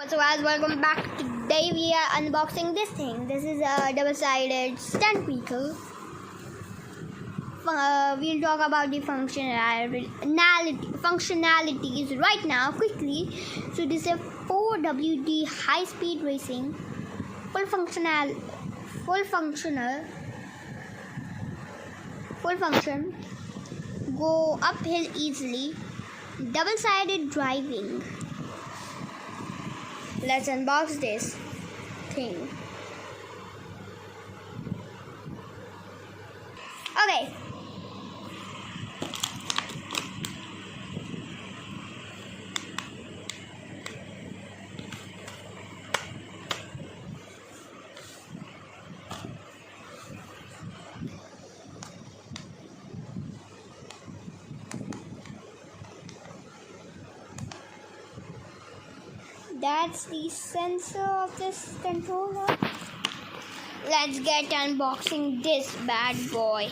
So guys, welcome back. Today we are unboxing this thing. This is a double-sided stunt vehicle. We'll talk about the functionalities right now quickly. So this is a 4WD high-speed racing, full function, go uphill easily, double-sided driving. Let's unbox this thing. Okay. That's the sensor of this controller. Let's get unboxing this bad boy.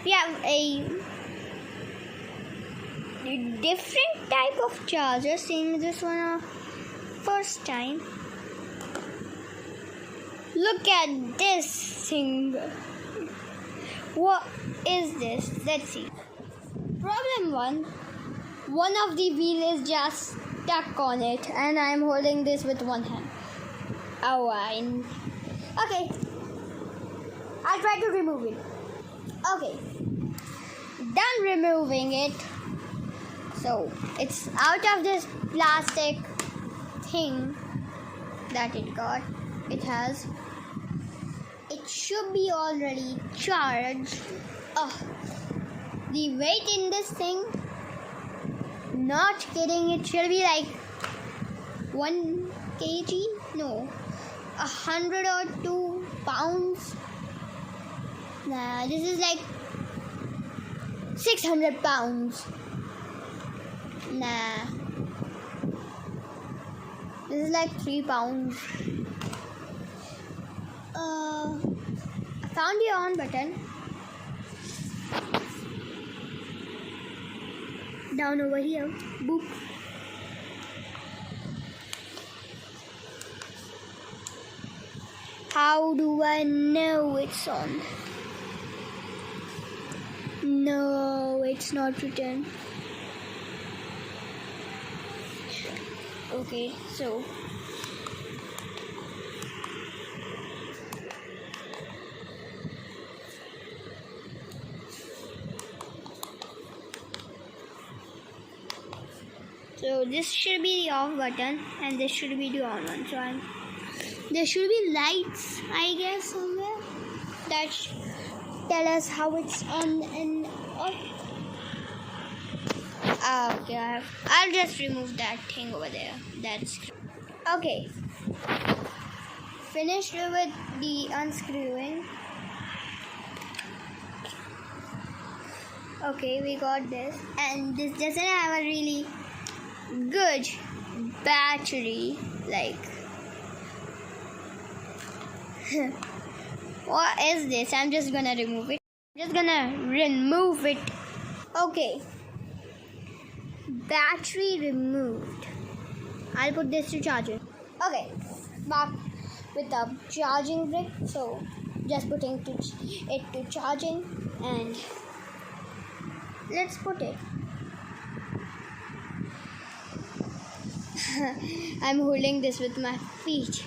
We have a different type of charger, seeing this one first time. Look at this thing. What is this? Let's see. Problem one of the wheel is just stuck on it, and I'm holding this with one hand. Okay, I'll try to remove it. Okay, done removing it. So it's out of this plastic thing that it got. It should be already charged. The weight in this thing, not kidding, it should be like 1 kg? No, 100 or 2 pounds. Nah, this is like 600 pounds. Nah, this is like 3 pounds. I found the on button. Down over here. Boop. How do I know it's on? No, it's not written. Okay, so this should be the off button and this should be the on one. So there should be lights, I guess, somewhere that tell us how it's on and off. Okay, I'll just remove that thing over there. That's okay. Finished with the unscrewing. Okay, we got this, and this doesn't have a really good battery, like what is this? I'm just gonna remove it. Okay, battery removed. I'll put this to charger. Okay, back with the charging brick. So just putting it to charging, and let's put it. I'm holding this with my feet.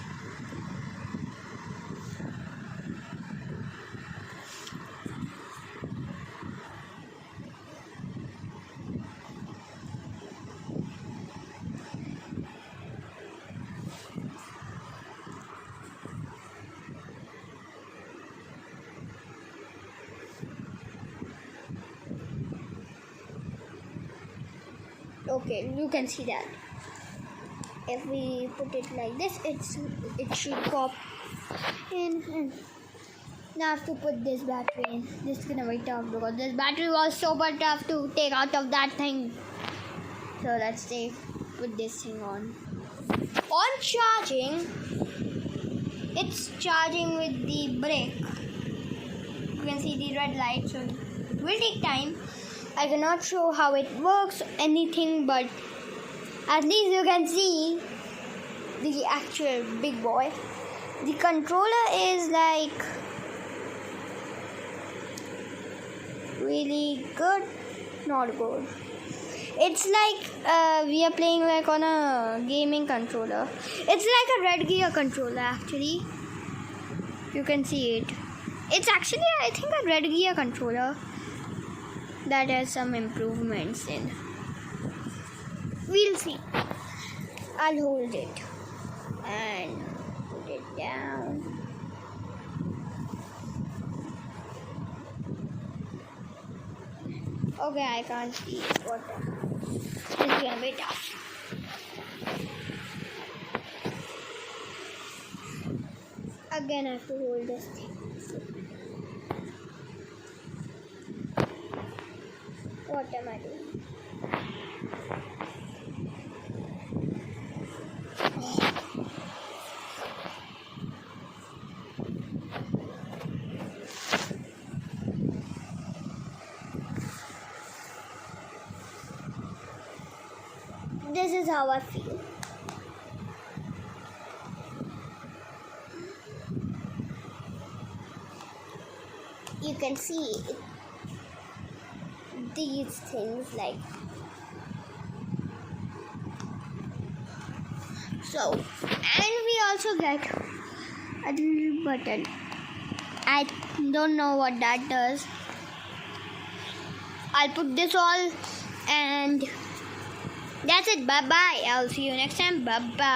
Okay, you can see that. If we put it like this, it should pop in. Now I have to put this battery in. This is gonna be tough because this battery was super tough to take out of that thing. So let's put this thing on. On charging, it's charging with the brick. You can see the red light, so it will take time. I cannot show how it works, anything, but at least you can see the actual big boy. The controller is like really good, not good. It's like we are playing like on a gaming controller. It's like a Red Gear controller actually. You can see it. It's actually, I think, a Red Gear controller that has some improvements in. We'll see. I'll hold it and put it down. Okay, I can't see what. It's gonna be tough. Again, I have to hold this thing. What am I doing? This is how I feel. You can see these things like so, and we also get a little button. I don't know what that does. I'll put this all, and that's it. Bye bye. I'll see you next time. Bye bye.